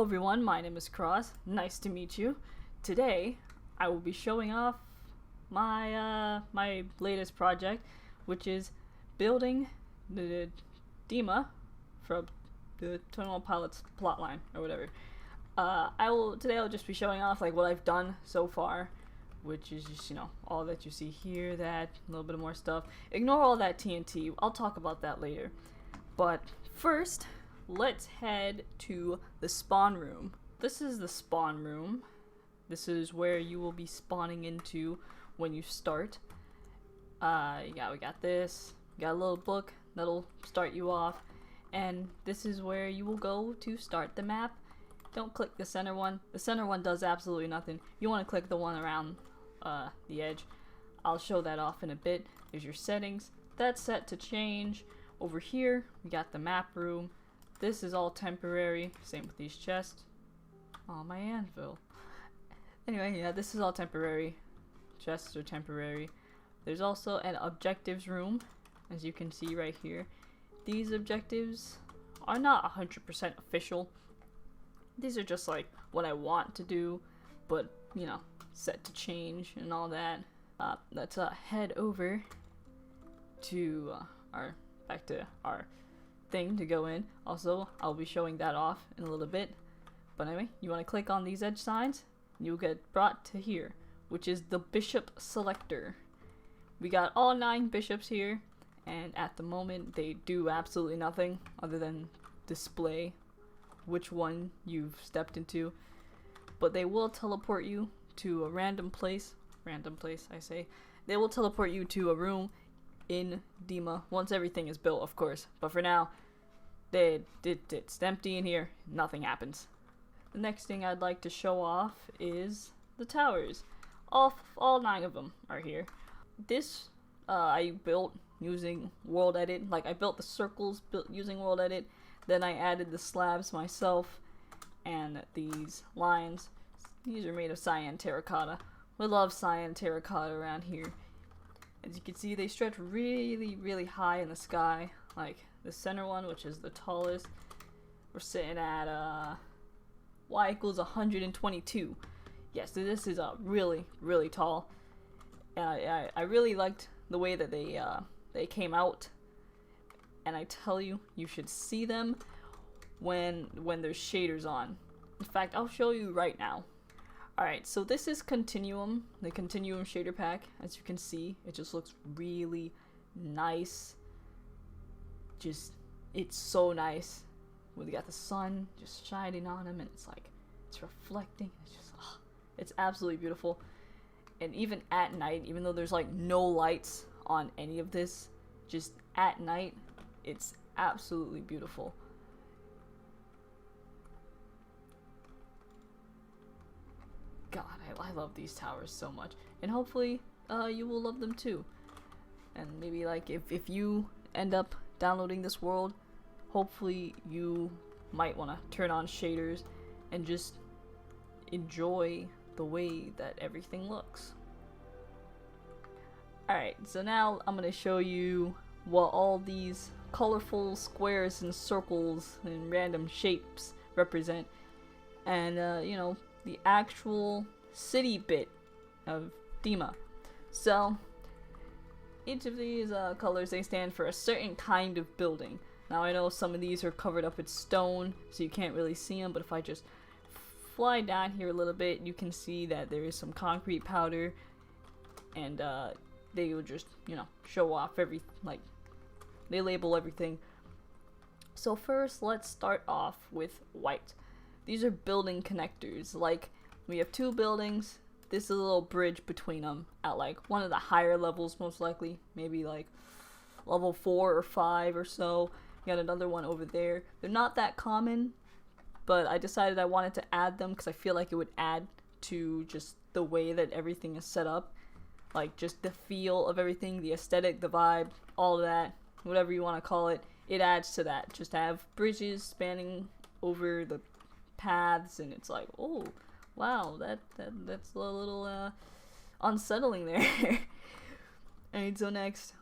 everyone, my name is Cross. Nice to meet you. Today, I will be showing off my latest project, which is building the DEMA from the 21 Pilots plotline or whatever. Today I'll just be showing off like what I've done so far, which is just, all that you see here, that a little bit more stuff. Ignore all that TNT. I'll talk about that later. But first, let's head to the spawn room. This is the spawn room. This is where you will be spawning into when you start. Yeah, we got this. We got a little book that'll start you off. And this is where you will go to start the map. Don't click the center one. The center one does absolutely nothing. You want to click the one around the edge. I'll show that off in a bit. There's your settings. That's set to change. Over here, we got the map room. This is all temporary. Same with these chests. Oh, my anvil. Anyway, yeah, this is all temporary. Chests are temporary. There's also an objectives room, as you can see right here. These objectives are not 100% official. These are just like what I want to do, but set to change and all that. Let's head over to back to our thing to go in. Also, I'll be showing that off in a little bit. But anyway, you want to click on these edge signs, and you'll get brought to here, which is the bishop selector. We got all 9 bishops here, and at the moment they do absolutely nothing other than display which one you've stepped into. But they will teleport you to a random place I say. They will teleport you to a room in DEMA once everything is built, of course. But for now, it's empty in here. Nothing happens. The next thing I'd like to show off is the towers. All 9 of them are here. This I built using World Edit. Like, I built the circles using World Edit. Then I added the slabs myself, and these lines. These are made of cyan terracotta. We love cyan terracotta around here. As you can see, they stretch really, really high in the sky. Like the center one, which is the tallest, we're sitting at y equals 122. Yes, so this is really, really tall. I really liked the way that they came out. And I tell you, you should see them when there's shaders on. In fact, I'll show you right now. Alright, so this is Continuum, the Continuum shader pack. As you can see, it just looks really nice. It's so nice. We got the sun just shining on him, and it's reflecting. It's absolutely beautiful. And even at night, even though there's no lights on any of this, just at night, it's absolutely beautiful. God, I love these towers so much. And hopefully, you will love them too. And maybe if you end up downloading this world, hopefully you might want to turn on shaders and just enjoy the way that everything looks. Alright, so now I'm going to show you what all these colorful squares and circles and random shapes represent, and the actual city bit of DEMA. So each of these colors, they stand for a certain kind of building. Now I know some of these are covered up with stone, so you can't really see them, but if I just fly down here a little bit, you can see that there is some concrete powder, and they will just show off they label everything. So first, let's start off with white. These are building connectors. We have 2 buildings. This is a little bridge between them at one of the higher levels, most likely. Maybe level 4 or 5 or so. You got another one over there. They're not that common, but I decided I wanted to add them because I feel like it would add to just the way that everything is set up. Just the feel of everything, the aesthetic, the vibe, all of that. Whatever you want to call it, it adds to that. Just to have bridges spanning over the paths, and it's oh wow, that's a little unsettling there. Alright, so next,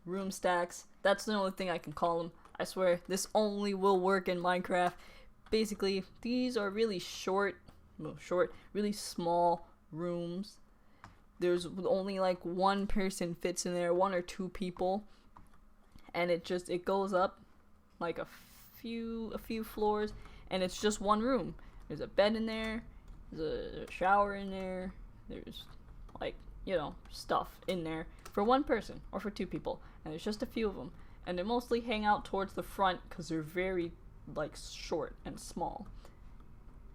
room stacks. That's the only thing I can call them. I swear, this only will work in Minecraft. basically, these are really really small rooms. There's only like one person fits in there, one or two people, and it goes up like a few floors, and it's just one room. There's a bed in there, there's a shower in there, there's like, stuff in there for one person or for two people, and there's just a few of them, and they mostly hang out towards the front because they're very like short and small.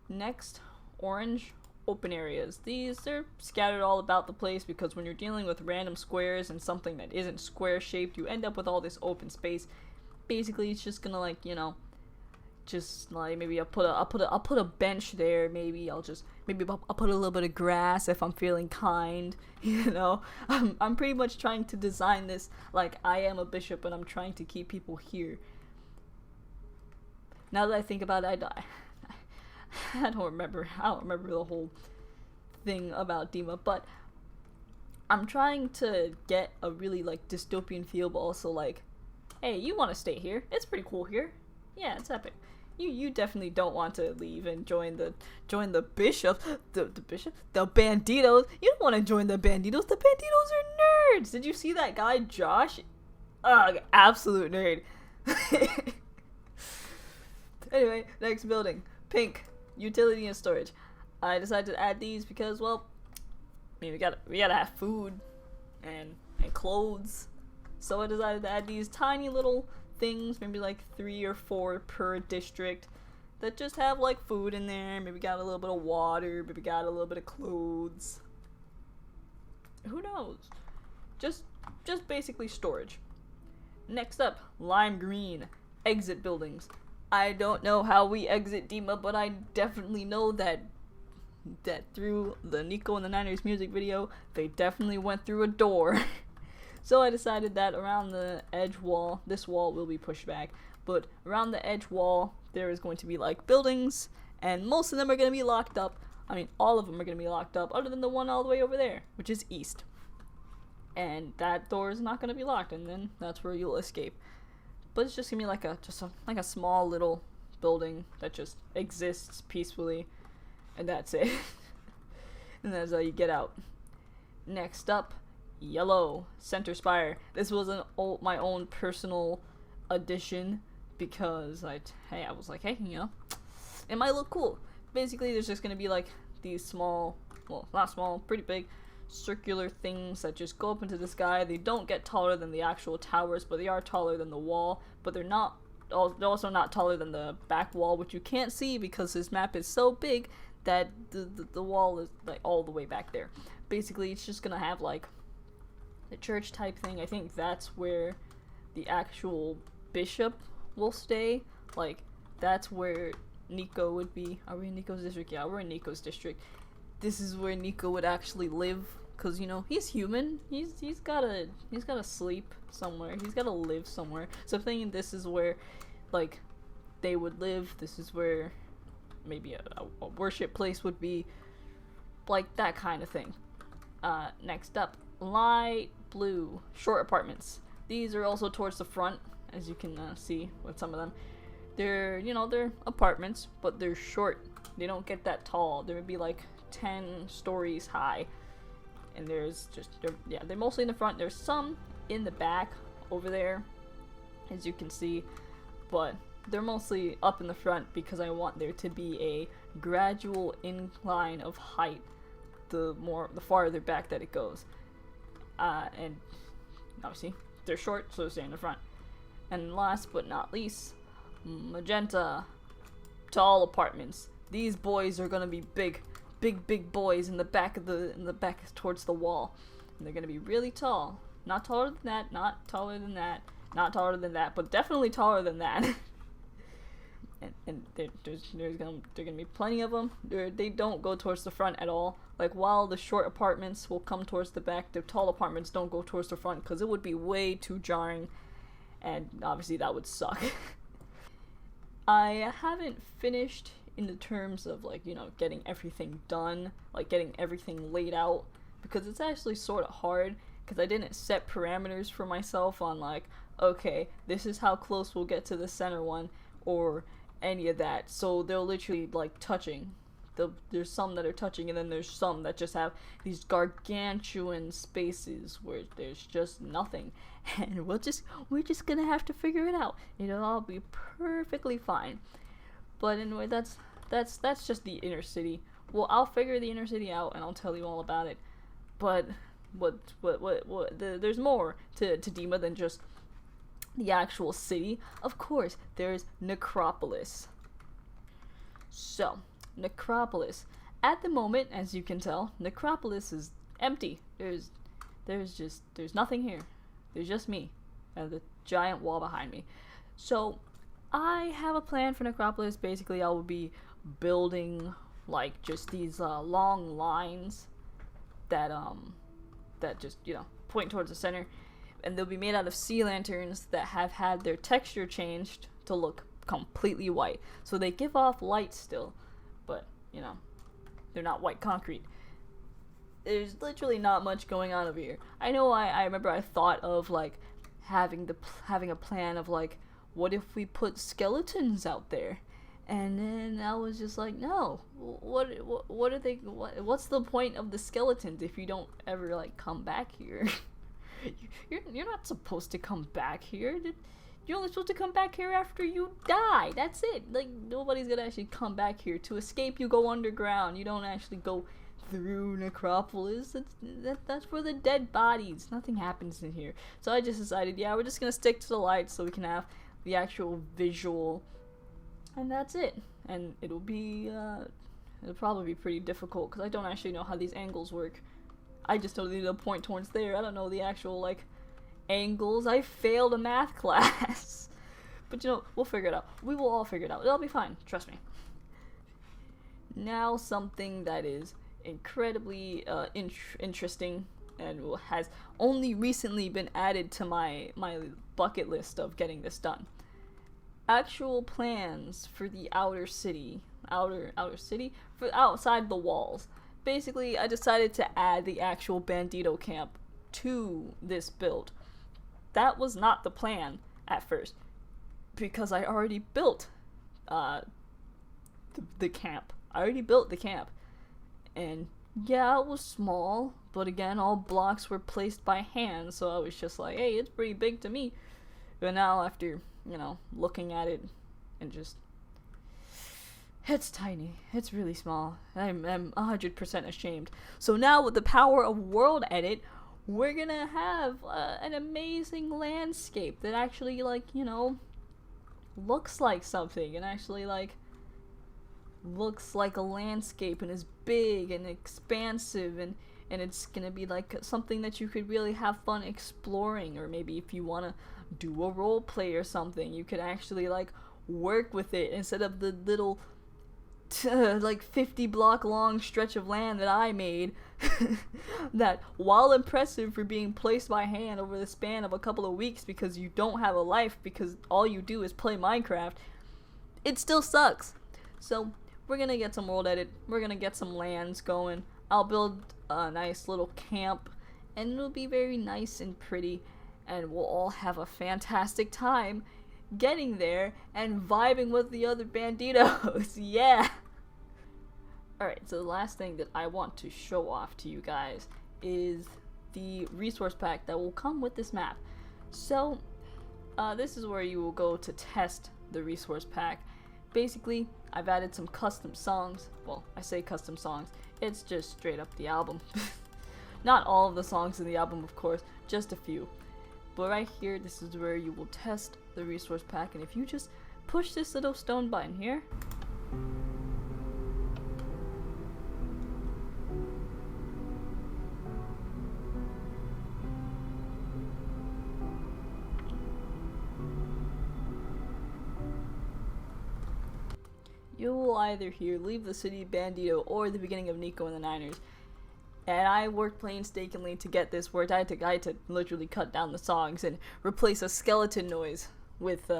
Next, orange open areas. They're scattered all about the place because when you're dealing with random squares and something that isn't square shaped, you end up with all this open space. Basically, it's just gonna like, just like maybe I'll put a bench there. Maybe I'll put a little bit of grass if I'm feeling kind. I'm pretty much trying to design this like I am a bishop and I'm trying to keep people here. Now that I think about it, I don't remember the whole thing about DEMA, but I'm trying to get a really like dystopian feel, but also like, hey, you want to stay here? It's pretty cool here. Yeah, it's epic. You definitely don't want to leave and join the bishop, the banditos. You don't want to join the banditos. The banditos are nerds. Did you see that guy Josh? Ugh, absolute nerd. Anyway, next building, pink, utility and storage. I decided to add these because, well, I mean, we gotta have food and clothes. So I decided to add these tiny little things, maybe like 3 or 4 per district, that just have like food in there. Maybe got a little bit of water, maybe got a little bit of clothes. Who knows? Just basically storage. Next up, lime green, exit buildings. I don't know how we exit DEMA, but I definitely know that through the Nico and the Niners music video, they definitely went through a door. So I decided that around the edge wall, this wall will be pushed back, but around the edge wall, there is going to be like buildings, and most of them are going to be locked up. I mean, all of them are going to be locked up, other than the one all the way over there, which is east. And that door is not going to be locked, and then that's where you'll escape. But it's just gonna be like a small little building that just exists peacefully, and that's it. And that's how you get out. Next up, yellow center spire. This was my own personal addition because I was like, hey, it might look cool. Basically, there's just gonna be like these small, well, not small, pretty big, circular things that just go up into the sky. They don't get taller than the actual towers, but they are taller than the wall, but they're also not taller than the back wall, which you can't see because this map is so big that the wall is like all the way back there. Basically, it's just gonna have like the church type thing. I think that's where the actual bishop will stay. Like, that's where Nico would be. Are we in Nico's district? Yeah, we're in Nico's district. This is where Nico would actually live, because he's human. He's gotta sleep somewhere. He's gotta live somewhere. So I'm thinking this is where like they would live. This is where maybe a worship place would be, like that kind of thing. Next up, light blue short apartments. These are also towards the front, as you can see with some of them. They're they're apartments, but they're short. They don't get that tall. They would be like 10 stories high, and they're mostly in the front. There's some in the back over there, as you can see, but they're mostly up in the front because I want there to be a gradual incline of height the farther back that it goes, and obviously they're short, so they stay in the front. And last but not least, magenta tall apartments. These boys are gonna be big boys in the back towards the wall, and they're gonna be really tall. Not taller than that, not taller than that, not taller than that, but definitely taller than that. and there's gonna be plenty of them. They don't go towards the front at all. Like, while the short apartments will come towards the back, the tall apartments don't go towards the front because it would be way too jarring, and obviously that would suck. I haven't finished in the terms of like getting everything done, like getting everything laid out, because it's actually sort of hard because I didn't set parameters for myself on like, okay, this is how close we'll get to the center one, or any of that. So they're literally like touching. There's some that are touching, and then there's some that just have these gargantuan spaces where there's just nothing. And we're just gonna have to figure it out. It'll all be perfectly fine. But anyway, that's just the inner city. Well, I'll figure the inner city out, and I'll tell you all about it. But there's more to DEMA than just the actual city. Of course, there's Necropolis. So, Necropolis. At the moment, as you can tell, Necropolis is empty. There's nothing here. There's just me and the giant wall behind me. So, I have a plan for Necropolis. Basically, I will be building like just these long lines that just, you know, point towards the center, and they'll be made out of sea lanterns that have had their texture changed to look completely white. So they give off light still, but, you know, they're not white concrete. There's literally not much going on over here. I know I remember I thought of like having a plan of like, what if we put skeletons out there? And then I was just like, no, what are they, what's the point of the skeletons if you don't ever like come back here? You're not supposed to come back here. You're only supposed to come back here after you die. That's it. Like, nobody's gonna actually come back here. To escape, you go underground. You don't actually go through Necropolis. That's for the dead bodies. Nothing happens in here. So I just decided, yeah, we're just gonna stick to the lights so we can have the actual visual, and that's it. And it'll probably be pretty difficult because I don't actually know how these angles work. I just know they'll point towards there. I don't know the actual like angles. I failed a math class. But you know, we'll figure it out. We will all figure it out. It'll be fine. Trust me. Now something that is incredibly interesting and has only recently been added to my bucket list of getting this done. Actual plans for the outer city, for outside the walls. Basically, I decided to add the actual Bandito camp to this build. That was not the plan at first, because I already built the camp. I already built the camp, and yeah, it was small, but again, all blocks were placed by hand, so I was just like, hey, it's pretty big to me. But now, after, you know, looking at it and just, it's tiny. It's really small. I'm 100% ashamed. So now, with the power of World Edit, we're gonna have an amazing landscape that actually, like, you know, looks like something, and actually, like, looks like a landscape, and is big and expansive, and it's gonna be like something that you could really have fun exploring. Or maybe if you want to do a role play or something, you could actually like work with it instead of the little like 50 block long stretch of land that I made that, while impressive for being placed by hand over the span of a couple of weeks because you don't have a life, because all you do is play Minecraft, it still sucks. So we're gonna get some World Edit, we're gonna get some lands going. I'll build a nice little camp, and it'll be very nice and pretty, and we'll all have a fantastic time getting there and vibing with the other banditos. Yeah! Alright, so the last thing that I want to show off to you guys is the resource pack that will come with this map. So, this is where you will go to test the resource pack. Basically, I've added some custom songs. Well, I say custom songs, it's just straight up the album. Not all of the songs in the album, of course, just a few. But right here, this is where you will test the resource pack, and if you just push this little stone button here, you will either hear Leave the City, Bandito, or the beginning of Nico and the Niners. And I worked painstakingly to get this worked. I had to literally cut down the songs and replace a skeleton noise with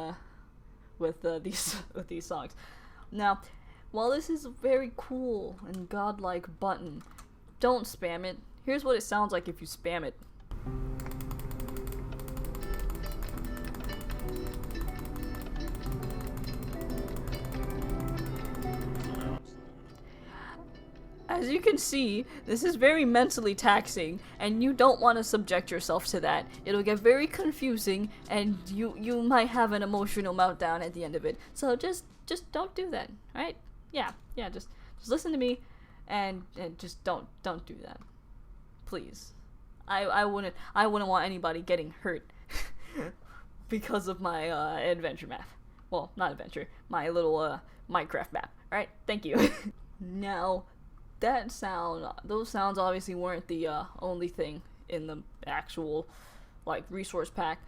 these songs. Now, while this is a very cool and godlike button, don't spam it. Here's what it sounds like if you spam it. As you can see, this is very mentally taxing, and you don't want to subject yourself to that. It'll get very confusing, and you might have an emotional meltdown at the end of it. So just don't do that, right? Yeah, just listen to me, and just don't do that, please. I wouldn't want anybody getting hurt because of my adventure map. Well, not adventure, my little Minecraft map. All right, thank you. Now, those sounds obviously weren't the only thing in the actual like resource pack.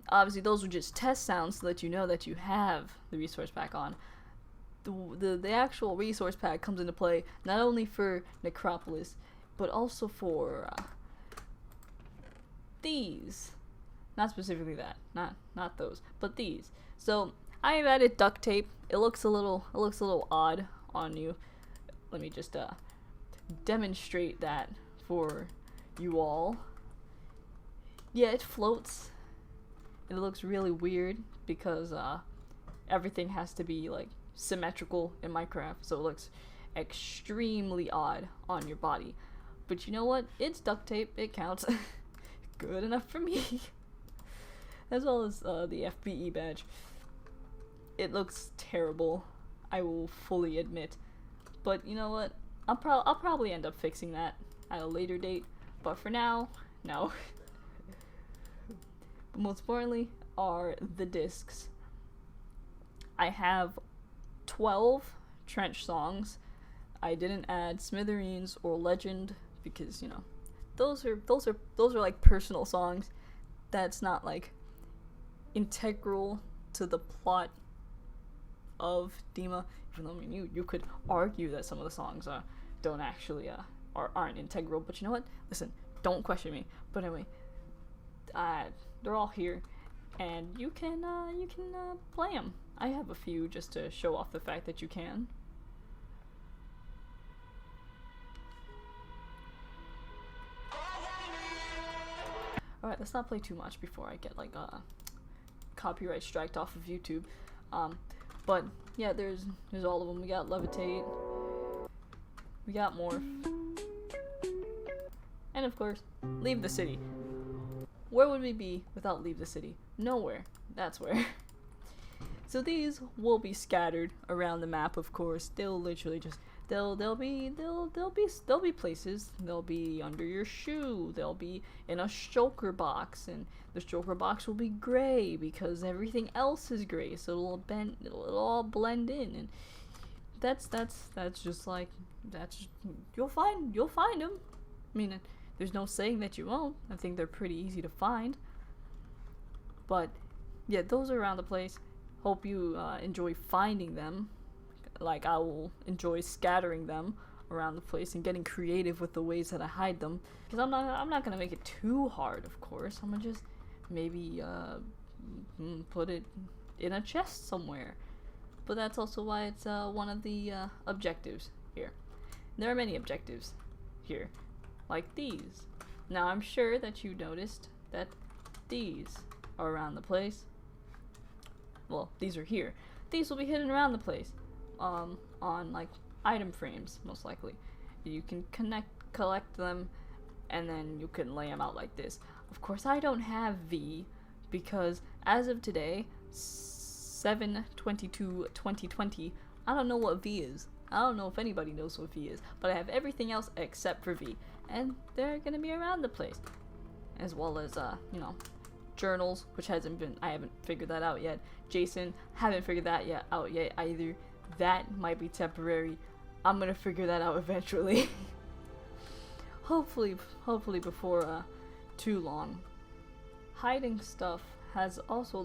Obviously, those were just test sounds to let you know that you have the resource pack on. The actual resource pack comes into play not only for Necropolis, but also for these. Not specifically that, not those, but these. So I have added duct tape. It looks a little odd on you. Let me just demonstrate that for you all. Yeah, it floats. It looks really weird because everything has to be like symmetrical in Minecraft, so it looks extremely odd on your body. But you know what? It's duct tape. It counts. Good enough for me. As well as the FBE badge. It looks terrible, I will fully admit. But you know what? I'll probably end up fixing that at a later date. But for now, no. But most importantly are the discs. I have 12 trench songs. I didn't add Smithereens or Legend because, you know, those are like personal songs. That's not like integral to the plot of DEMA. Even though, I mean, you could argue that some of the songs don't actually aren't integral, but you know what? Listen, don't question me. But anyway, they're all here, and you can play them. I have a few just to show off the fact that you can. Alright, let's not play too much before I get like copyright striked off of YouTube. But yeah, there's all of them. We got Levitate, we got Morph, and of course, Leave the City. Where would we be without Leave the City? Nowhere. That's where. So these will be scattered around the map, of course. They'll literally just they'll be places. They'll be under your shoe. They'll be in a shulker box, and the shulker box will be gray because everything else is gray. So it'll all blend in, and that's just like you'll find them. I mean, there's no saying that you won't. I think they're pretty easy to find. But yeah, those are around the place. Hope you enjoy finding them, like I will enjoy scattering them around the place and getting creative with the ways that I hide them. Because I'm not gonna make it too hard, of course. I'm gonna just maybe put it in a chest somewhere. But that's also why it's one of the objectives here. There are many objectives here, like these. Now I'm sure that you noticed that these are around the place. Well, these are here. These will be hidden around the place, on like item frames, most likely. You can collect them, and then you can lay them out like this. Of course, I don't have V, because as of today, 7/22/2020, I don't know what V is. I don't know if anybody knows what V is, but I have everything else except for V, and they're gonna be around the place, as well as you know, journals, which I haven't figured that out yet. Jason, haven't figured that out yet either. That might be temporary. I'm gonna figure that out eventually. hopefully before too long. Hiding stuff has also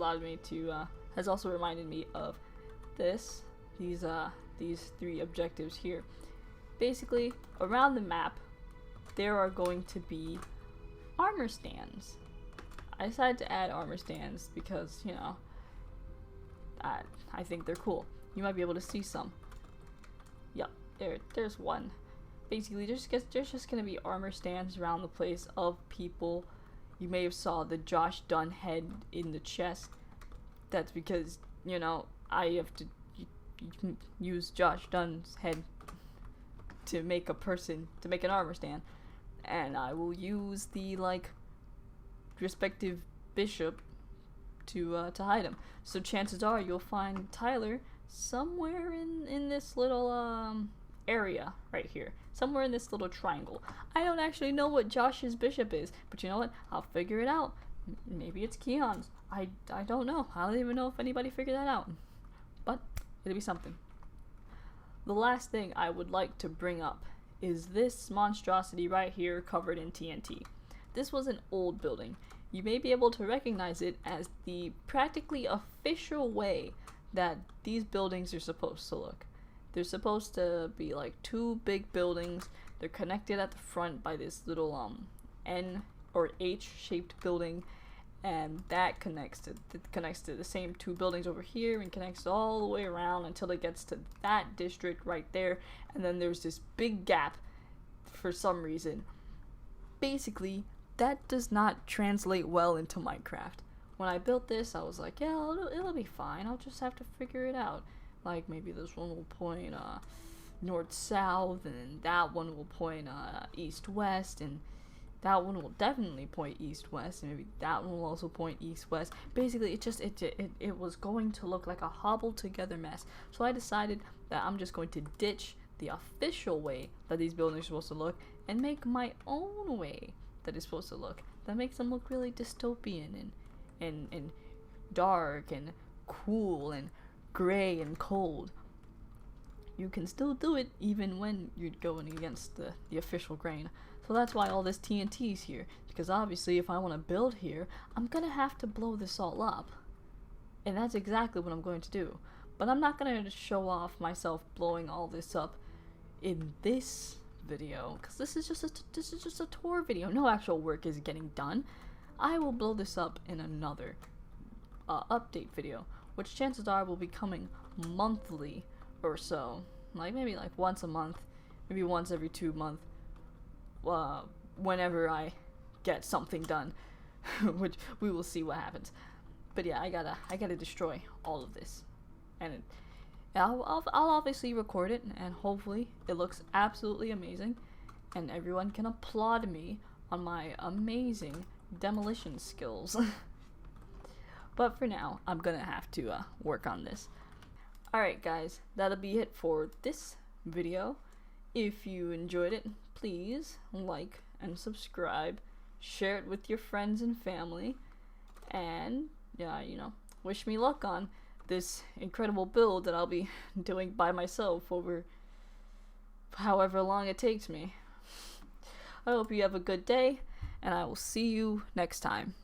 reminded me of these three objectives here. Basically, around the map, there are going to be armor stands. I decided to add armor stands because, you know, I think they're cool. You might be able to see some. Yep, there's one. Basically, there's just gonna be armor stands around the place of people. You may have saw the Josh Dunn head in the chest. That's because, you know, I have to use Josh Dunn's head to make an armor stand, and I will use the like respective bishop to hide him. So chances are you'll find Tyler somewhere in this little area right here, somewhere in this little triangle. I don't actually know what Josh's bishop is, but you know what? I'll figure it out. Maybe it's Keon's. I don't know. I don't even know if anybody figured that out, but it'll be something. The last thing I would like to bring up is this monstrosity right here covered in TNT. This was an old building. You may be able to recognize it as the practically official way that these buildings are supposed to look. They're supposed to be like two big buildings. They're connected at the front by this little N or H shaped building, and that connects to the same two buildings over here and connects all the way around until it gets to that district right there. And then there's this big gap for some reason. Basically, that does not translate well into Minecraft. When I built this, I was like, yeah, it'll be fine. I'll just have to figure it out. Like, maybe this one will point north-south, and that one will point east-west, and that one will definitely point east-west, and maybe that one will also point east-west. Basically, it was going to look like a hobbled-together mess. So I decided that I'm just going to ditch the official way that these buildings are supposed to look and make my own way that is supposed to look. That makes them look really dystopian and dark and cool and gray and cold. You can still do it even when you're going against the official grain. So that's why all this TNT is here, because obviously if I want to build here, I'm gonna have to blow this all up, and that's exactly what I'm going to do. But I'm not gonna show off myself blowing all this up in this video, because this is just a tour video. No actual work is getting done. I will blow this up in another update video, which chances are will be coming monthly or so, like maybe like once a month, maybe once every 2 months, whenever I get something done, which we will see what happens. But yeah, I gotta destroy all of this, and I'll obviously record it, and hopefully it looks absolutely amazing, and everyone can applaud me on my amazing demolition skills. But for now, I'm gonna have to work on this. Alright guys, that'll be it for this video. If you enjoyed it, please like and subscribe, share it with your friends and family, and yeah, wish me luck on this incredible build that I'll be doing by myself over however long it takes me. I hope you have a good day, and I will see you next time.